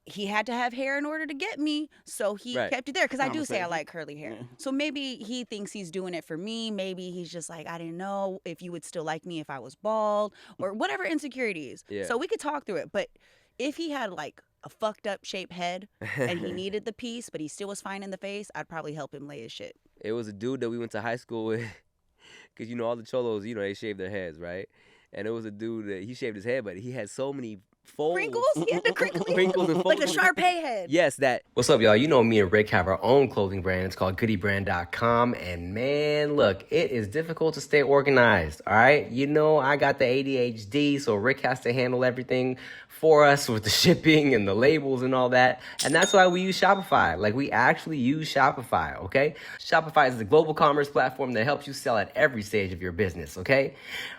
he had to have hair in order to get me, so he Right. kept it there. Because I do say I Conversation. like curly hair. Yeah. So maybe he thinks he's doing it for me. Maybe he's just like, I didn't know if you would still like me if I was bald or whatever insecurities. Yeah. So we could talk through it. But if he had like a fucked up shaped head and he needed the piece, but he still was fine in the face, I'd probably help him lay his shit. It was a dude that we went to high school with, because you know all the cholos, you know they shave their heads, right? And it was a dude that he shaved his head, but he had so many folds. Crinkles? He had the crinkles. Crinkles and Like the folds. Sharpay head. Yes, that. What's up, y'all? You know me and Rick have our own clothing brand. It's called goodybrand.com. And man, look, it is difficult to stay organized, all right? You know I got the ADHD, so Rick has to handle everything for us with the shipping and the labels and all that. And that's why we use Shopify. Like, we actually use Shopify, okay? Shopify is the global commerce platform that helps you sell at every stage of your business, okay?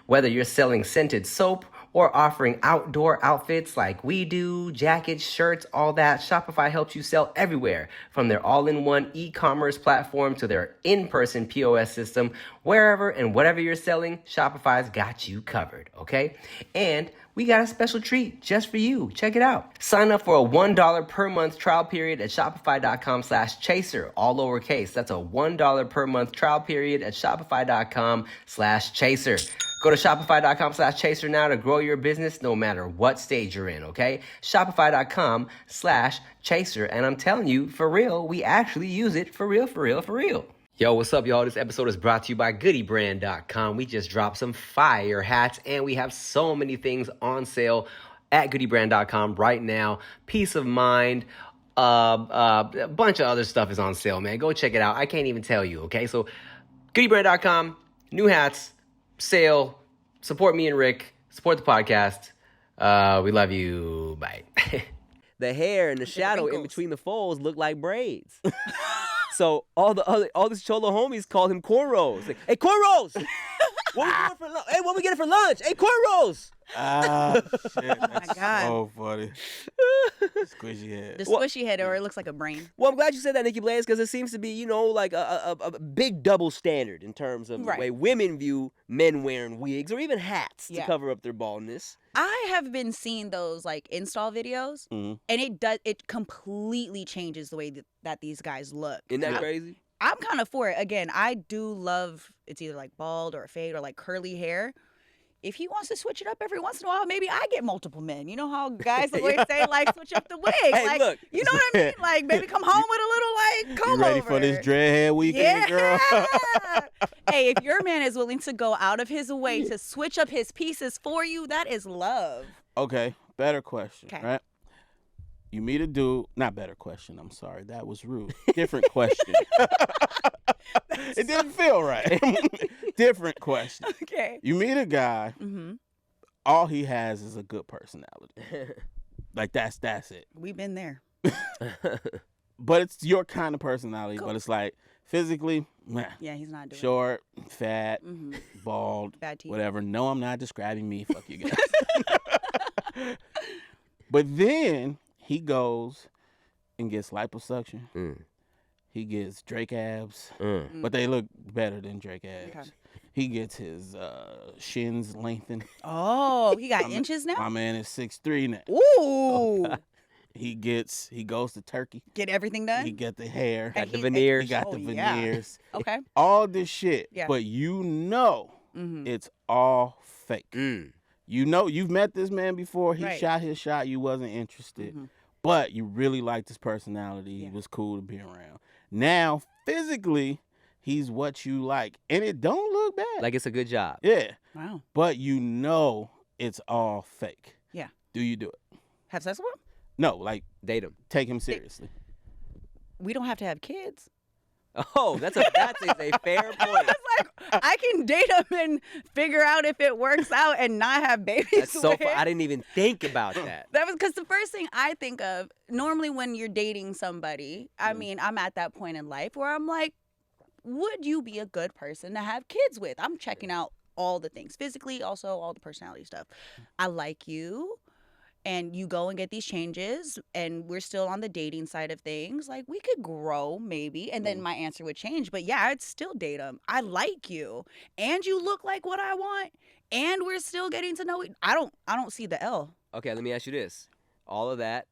Whether you're selling scented soap or offering outdoor outfits like we do, jackets, shirts, all that, Shopify helps you sell everywhere, from their all-in-one e-commerce platform to their in-person POS system. Wherever and whatever you're selling, Shopify's got you covered, okay? And we got a special treat just for you. Check it out. Sign up for a $1 per month trial period at shopify.com/chaser, all lowercase. That's a $1 per month trial period at shopify.com/chaser. Go to shopify.com/chaser now to grow your business no matter what stage you're in, okay? Shopify.com/chaser. And I'm telling you, for real, we actually use it for real, for real, for real. Yo, what's up, y'all? This episode is brought to you by goodybrand.com. We just dropped some fire hats, and we have so many things on sale at goodybrand.com right now. Peace of mind. A bunch of other stuff is on sale, man. Go check it out. I can't even tell you, okay? So goodybrand.com, new hats, sale. Support me and Rick. Support the podcast. We love you. Bye. The hair and the shadow in wrinkles. between the folds look like braids. So all these cholo homies called him cornrows. Like, hey, cornrows! What we doing for lunch? Hey, what we getting for lunch? Hey, cornrows! Ah, shit. That's God. so funny. Squishy head. The squishy head, or it looks like a brain. Well, I'm glad you said that, Nikki Blaze, because it seems to be, you know, like a big double standard in terms of Right. the way women view men wearing wigs or even hats to Yeah. cover up their baldness. I have been seeing those like install videos, Mhm. and it completely changes the way that these guys look. Isn't that I- crazy? I'm kind of for it. Again, I do love it's either like bald or a fade or like curly hair. If he wants to switch it up every once in a while, maybe I get multiple men. You know how guys always say like switch up the wig. Hey, like, look. you know what I mean? Like maybe come home with a little like You comb ready over. for this dreadhead weekend, girl? Hey, if your man is willing to go out of his way to switch up his pieces for you, that is love. Okay, better question, 'Kay. right? You meet a dude. Not better question. I'm sorry. That was rude. Different question. It didn't feel right. Different question. Okay. You meet a guy. Mm-hmm. All he has is a good personality. Like that's it. We've been there. But it's your kind of personality. Cool. But it's like physically, meh. Yeah, he's not doing Short, fat, Mm-hmm. bald, Bad teeth. whatever. No, I'm not describing me. Fuck you guys. But then he goes and gets liposuction. Mm. He gets Drake abs, Mm. but they look better than Drake abs. Okay. He gets his shins lengthened. Oh, he got inches now? My man is 6'3" now. Ooh. He goes to Turkey. Get everything done? He got the hair. Got the he- veneers. He got Oh, the yeah. veneers. Okay. All this shit. Yeah. But you know Mm-hmm. it's all fake. Mm. You know you've met this man before. He Right. shot his shot. You wasn't interested. Mm-hmm. But you really liked his personality. Yeah. He was cool to be around. Now, physically, he's what you like. And it don't look bad. Like it's a good job. Yeah. Wow. But you know it's all fake. Yeah. Do you do it? Have sex with him? No, like Date him. take him seriously. We don't have to have kids. Oh, that's a fair point. Like, I can date him and figure out if it works out and not have babies That's so with fun. him. I didn't even think about that. That was because the first thing I think of normally when you're dating somebody, I mean, I'm at that point in life where I'm like, would you be a good person to have kids with? I'm checking out all the things physically, also all the personality stuff. I like you, and you go and get these changes, and we're still on the dating side of things. Like, we could grow maybe, and then my answer would change. But yeah, I'd still date him. I like you, and you look like what I want, and we're still getting to know. I don't see the L. Okay, let me ask you this. All of that,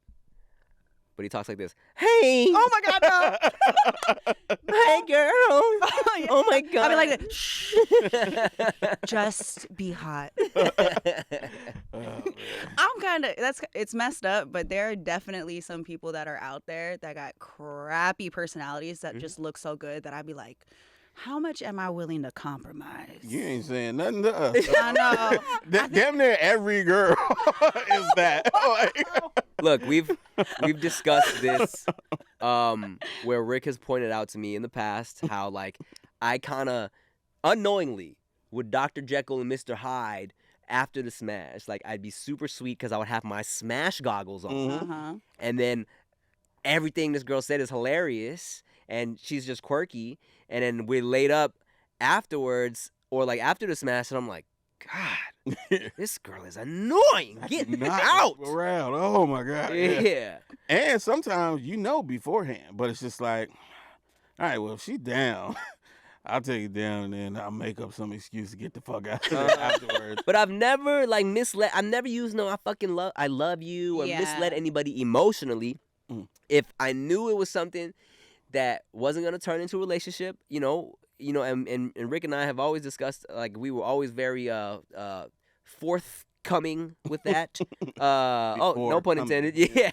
but he talks like this. Hey, Oh my God, no. hey girl. Oh my God. I'd be like, shh, just be hot. I'm kind of, it's messed up, but there are definitely some people that are out there that got crappy personalities that just look so good that I'd be like, how much am I willing to compromise? You ain't saying nothing to us. I know. Damn near every girl is that. Like, Look, we've discussed this where Rick has pointed out to me in the past how like I kind of unknowingly would Dr. Jekyll and Mr. Hyde after the smash. Like I'd be super sweet because I would have my smash goggles on. Uh-huh. And then everything this girl said is hilarious and she's just quirky. And then we laid up afterwards or like after the smash and I'm like, God, this girl is annoying. Get not out. around. Oh my God. Yeah. And sometimes you know beforehand, but it's just like, all right, well, if she's down, I'll take it down and then I'll make up some excuse to get the fuck out of there afterwards. But I've never like misled. I've never used no I love you or Yeah. misled anybody emotionally. If I knew it was something that wasn't gonna turn into a relationship, and Rick and I have always discussed like we were always very forthcoming with that. Oh, no pun intended. Yeah.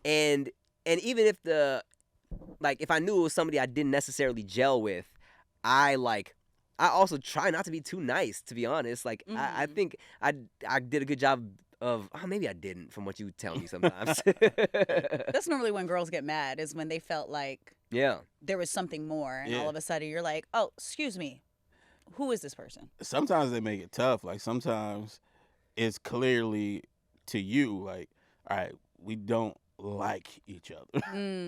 And even if if I knew it was somebody I didn't necessarily gel with, I also try not to be too nice, to be honest. Like I think I did a good job of maybe I didn't from what you tell me sometimes. That's normally when girls get mad, is when they felt like Yeah. there was something more, and all Yeah. of a sudden you're like, oh, excuse me, who is this person? Sometimes they make it tough. Like sometimes it's clearly to you, like, all right, we don't like each other.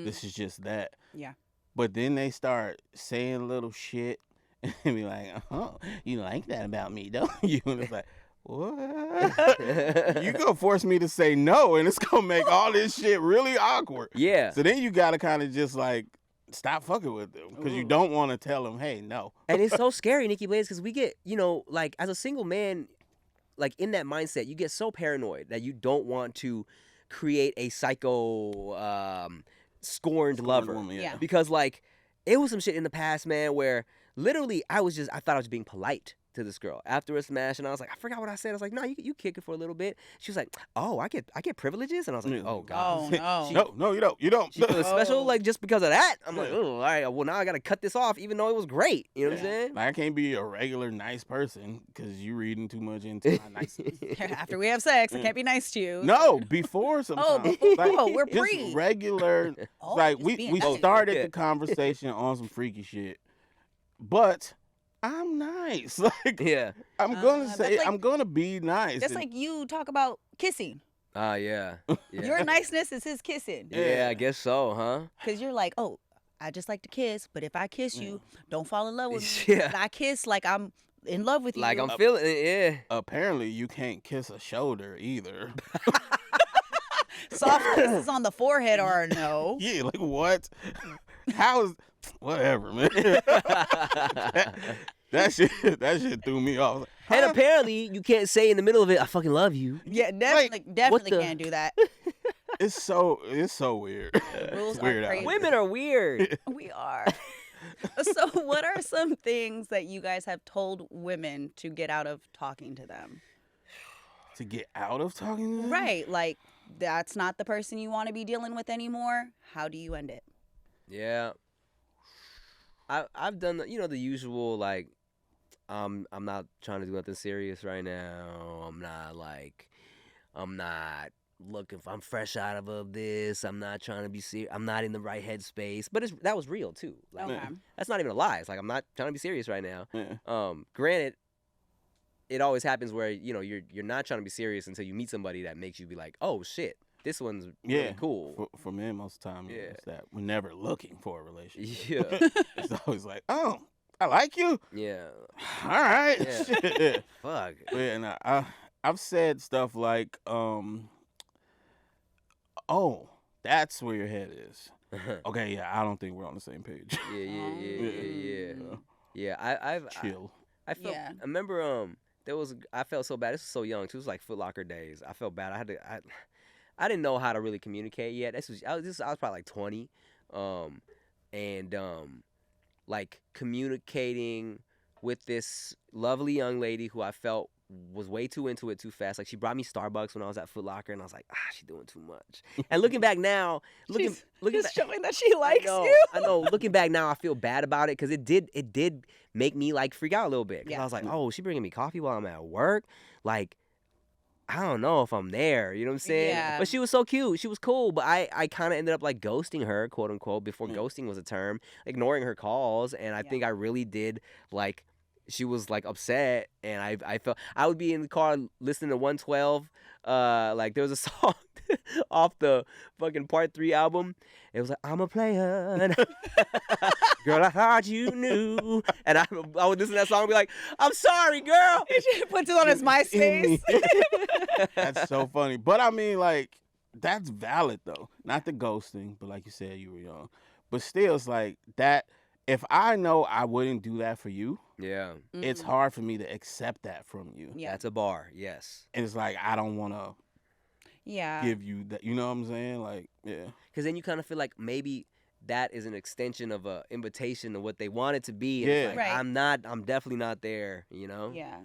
This is just that. Yeah. But then they start saying little shit and be like, oh, you like that about me, don't you? And it's like, what? You gonna force me to say no, and it's gonna make all this shit really awkward. Yeah. So then you gotta kind of just like stop fucking with them because you don't want to tell them, hey, no. And it's so scary, Nikki Blaze, because we get, like as a single man, like in that mindset, you get so paranoid that you don't want to create a psycho scorned lover. Woman, Yeah. Because like it was some shit in the past, man, where literally I thought I was being polite to this girl after a smash, and I was like, I forgot what I said. I was like, no, you kick it for a little bit. She was like, oh, I get privileges, and I was like, oh god, No, you don't. She feels special like just because of that. I'm like, oh, all right, well now I gotta cut this off, even though it was great. You know what I'm saying? Like, I can't be a regular nice person because you reading too much into my niceness. After we have sex, I can't be nice to you. No, before sometimes. We're just pre. regular. Like we started the conversation on some freaky shit, but I'm nice. Like, I'm gonna say I'm gonna be nice. That's like you talk about kissing. Yeah. Your niceness is his kissing. Yeah, I guess so, huh? Because you're like, oh, I just like to kiss, but if I kiss you, don't fall in love with me. Yeah. But I kiss like I'm in love with you. Like I'm feeling it, yeah. Apparently, you can't kiss a shoulder either. Soft kisses on the forehead are a no. Yeah, like what? How is whatever, man? that shit threw me off. Like, and apparently, you can't say in the middle of it, "I fucking love you." Yeah, definitely can't do that. It's so weird. Rules It's weird are crazy. Women are weird. We are. So, what are some things that you guys have told women to get out of talking to them? To get out of talking to them? Right, like that's not the person you want to be dealing with anymore. How do you end it? Yeah. I've done the usual, like, I'm not trying to do nothing serious right now. I'm not looking for, I'm fresh out of this. I'm not trying to be serious. I'm not in the right headspace. But that was real too. Like, Okay. that's not even a lie. It's like, I'm not trying to be serious right now. Yeah. Granted, it always happens where, you're not trying to be serious until you meet somebody that makes you be like, oh shit, this one's really cool. For men, most of the time, it's that we're never looking for a relationship. Yeah. It's always like, oh, I like you. Yeah. All right. Yeah. Shit. Fuck. Yeah, and I've said stuff like, oh, that's where your head is. Okay, yeah, I don't think we're on the same page. Yeah. I've Chill. I felt. Yeah. I remember. I felt so bad. This was so young too. It was like Foot Locker days. I felt bad. I didn't know how to really communicate yet. I was probably like 20, like communicating with this lovely young lady who I felt was way too into it too fast. Like, she brought me Starbucks when I was at Foot Locker, and I was like, she's doing too much. And looking back now, looking She's showing that she likes you. you. I know. Looking back now, I feel bad about it because it did make me like freak out a little bit. Because I was like, oh, she bringing me coffee while I'm at work. Like, I don't know if I'm there. You know what I'm saying? Yeah. But she was so cute. She was cool. But I kind of ended up like ghosting her, quote unquote, before ghosting was a term, ignoring her calls. And I think I really did like. She was like upset, and I felt I would be in the car listening to 112. Like, there was a song off the fucking Part 3 album. It was like, I'm a player, girl, I thought you knew. And I would listen to that song and be like, I'm sorry, girl. He puts it on his MySpace. That's so funny. But I mean, like, that's valid though. Not the ghosting, but like you said, you were young. But still, it's like that. If I know I wouldn't do that for you, it's hard for me to accept that from you. Yeah. That's a bar, yes. And it's like, I don't want to give you that. You know what I'm saying? Like, yeah. Because then you kind of feel like maybe that is an extension of an invitation of what they want it to be. And it's like, I'm definitely not there, you know? Yeah.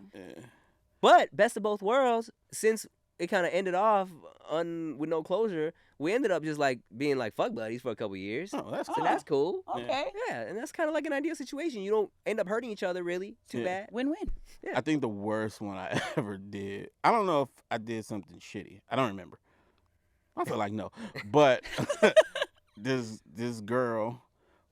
But best of both worlds, since it kind of ended off with no closure, we ended up just like being like fuck buddies for a couple years. Oh, that's cool. So that's cool. Okay. Yeah, and that's kind of like an ideal situation. You don't end up hurting each other really too bad. Win-win. Yeah. I think the worst one I ever did, I don't know if I did something shitty. I don't remember. I feel like no. But this girl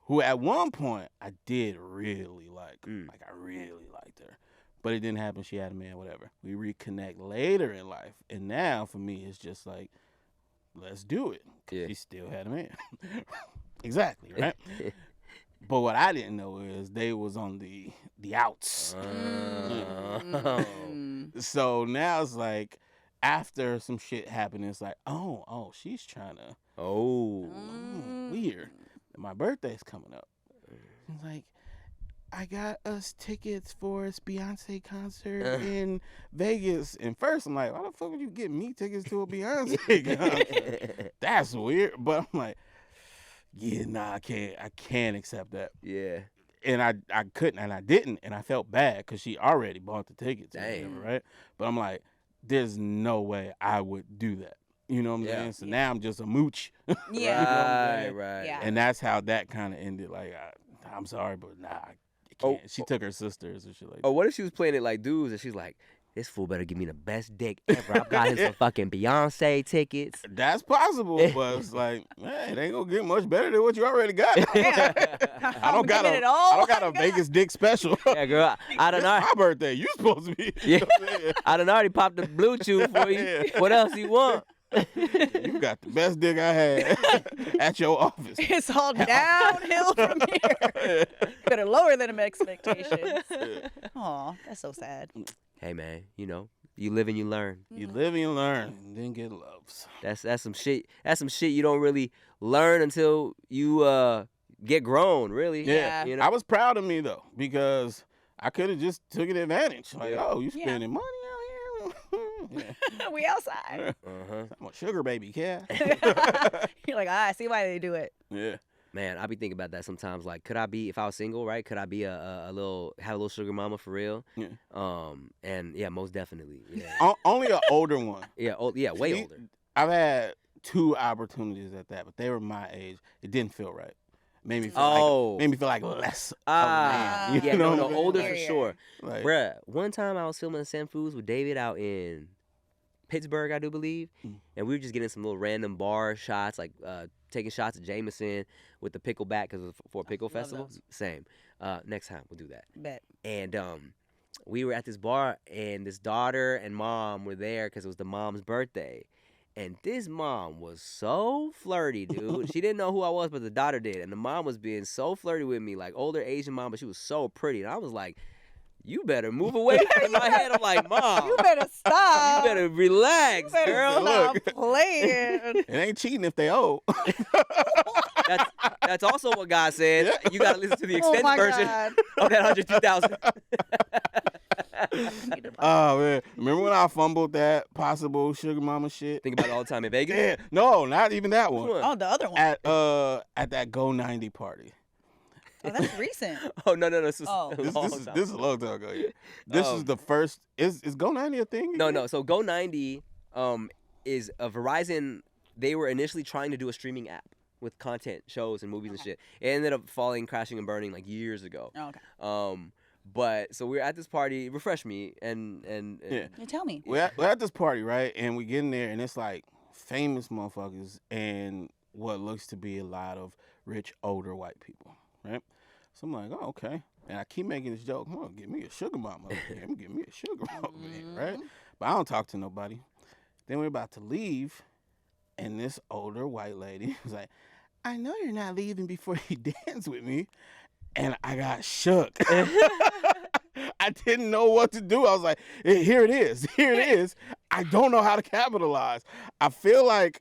who at one point I did really like. Like, I really liked her. But it didn't happen. She had a man, whatever. We reconnect later in life. And now, for me, it's just like, let's do it. Yeah. She still had a man. Exactly, right? But what I didn't know is they was on the outs. So now it's like, after some shit happened, it's like, oh, she's trying to. Weird. My birthday's coming up. It's like, I got us tickets for a Beyonce concert in Vegas. And first I'm like, why the fuck would you get me tickets to a Beyonce concert? That's weird. But I'm like, yeah, nah, I can't accept that. Yeah. and I couldn't, and I didn't, and I felt bad because she already bought the tickets, or Damn. whatever, right? But I'm like, there's no way I would do that. You know what I'm Yeah. saying? So now I'm just a mooch. Yeah. You know what I'm saying? Right. Yeah. And that's how that kind of ended. Like, I'm sorry, but nah, I can't. She took her sisters and shit like that. Oh, what if she was playing it like dudes and she's like, this fool better give me the best dick ever. I've got him some fucking Beyonce tickets. That's possible, but it's like, man, it ain't gonna get much better than what you already got. Yeah. I don't got a Vegas dick special. Yeah, girl, I It's don't know. my birthday. You supposed to be. Yeah. I done already popped the blue chew for you. What else you want? You got the best dick I had at your office. It's all downhill from here. Better lower than them expectations. Aw, that's so sad. Hey man, you know, you live and you learn. You live and you learn, and then get loves. That's some shit. That's some shit you don't really learn until you get grown. Really. Yeah. You know. I was proud of me though, because I could have just taken advantage. Like, Yeah. oh, you spending money out here? Yeah. We outside. I'm a sugar baby, cat. You're like, I see why they do it. Yeah. Man, I be thinking about that sometimes. Like, could I be, if I was single, right? Could I be have a little sugar mama for real? Yeah. And yeah, most definitely. Yeah. Only an older one. Yeah. Way See, older. I've had 2 opportunities at that, but they were my age. It didn't feel right. Made me feel like less of a man. You Yeah, know no, what I'm saying? older for Yeah. sure. Like, Bruh, one time I was filming Sam Foods with David out in Pittsburgh, I do believe, and we were just getting some little random bar shots, like taking shots at Jameson with the pickleback because it was for a pickle love festival. those. Same. Next time we'll do that. Bet. And we were at this bar, and this daughter and mom were there because it was the mom's birthday. And this mom was so flirty, dude. She didn't know who I was, but the daughter did. And the mom was being so flirty with me, like older Asian mom, but she was so pretty. And I was like, you better move away. In my head, I'm like, Mom, You better stop. you better relax, You better girl. stop Look. playing. it ain't cheating if they owe. That's also what God said. You got to listen to the Oh extended my version God. of that 102,000. Oh man, remember when I fumbled that possible sugar mama shit? Think about it all the time in Vegas. Yeah, no, not even that one. Oh, the other one. At that Go 90 party. Oh, that's recent. Oh no, this was Oh. a This long is time. this is a long time ago. Yeah. This is the first. Is Go 90 a thing? No, again? no. So Go 90 is a Verizon. They were initially trying to do a streaming app with content, shows, and movies and shit. It ended up falling, crashing, and burning like years ago. Oh, okay. But so we were at this party. Refresh me and Yeah. You tell me. We're at this party, right? And we get in there, and it's like famous motherfuckers and what looks to be a lot of rich, older white people, right? So I'm like, oh, okay. And I keep making this joke, oh, give me a sugar mama. Give me a sugar mama, right? But I don't talk to nobody. Then we're about to leave, and this older white lady was like, I know you're not leaving before you dance with me. And I got shook. I didn't know what to do. I was like, here it is. Here it is. I don't know how to capitalize. I feel like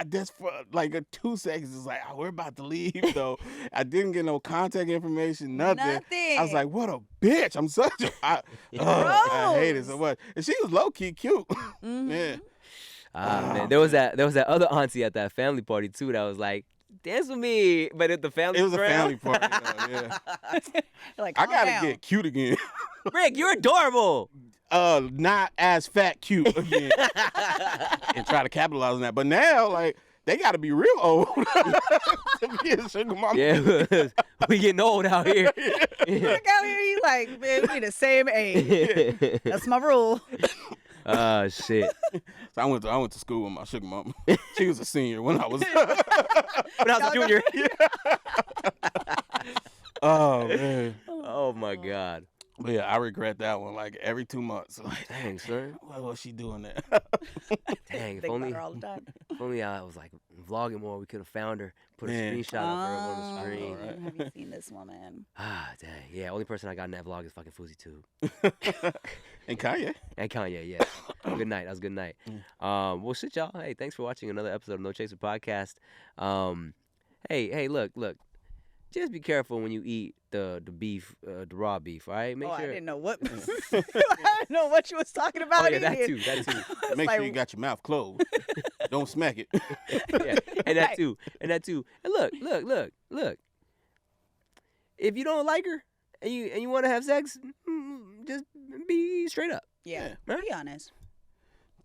just for like a 2 seconds, it's like, oh, we're about to leave, though. I didn't get no contact information, nothing. I was like, what a bitch. I'm such a... I hate it so much. And she was low-key cute. Yeah. man, there was that other auntie at that family party too that was like, dance with me, but at the family. It was a crowd. family party, though, yeah. Like, I calm gotta down. get cute again. Rick, you're adorable. Not as fat cute again. And try to capitalize on that. But now, like, they gotta be real old to be a sugar mama. Yeah, we getting old out here. Look out here, you like, man, we the same age. That's my rule. Oh shit. So I went to school with my sugar mama. She was a senior when I was. When I was a junior. Oh man. Oh my God. But yeah, I regret that one. Like every 2 months. Like, Dang, son. what was she doing there? Dang, if Think about only, her all the time. if only I was like vlogging more, we could have found her, put a Man. screenshot of her up on the screen. Alright. Have you seen this woman? Ah, dang. Yeah, only person I got in that vlog is fucking Fousey too. And Kanye. And Kanye, yeah. Good night. That was a good night. Well, shit, y'all. Hey, thanks for watching another episode of No Chaser Podcast. Hey, look. Just be careful when you eat the beef, the raw beef, all right? Make I sure. didn't know what. I didn't know what you was talking about. Oh, yeah, that either. too. That too. I was Make like, sure you got your mouth closed. Don't smack it. Yeah, and that too. And look. if you don't like her and you want to have sex, just be straight up. Yeah, Right? be honest.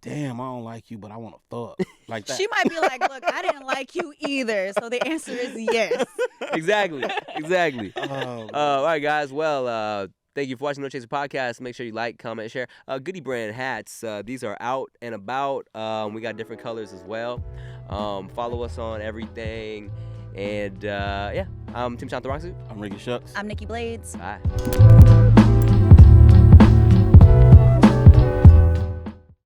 Damn, I don't like you, but I want to fuck. Like that. She might be like, look, I didn't like you either. So the answer is yes. Exactly. Oh, All right, guys. Well, thank you for watching No Chaser Podcast. Make sure you like, comment, share. Goody Brand hats. These are out and about. We got different colors as well. Follow us on everything. And yeah, I'm Tim Chantarangsu. I'm Ricky Shucks. I'm Nikki Blades. Bye.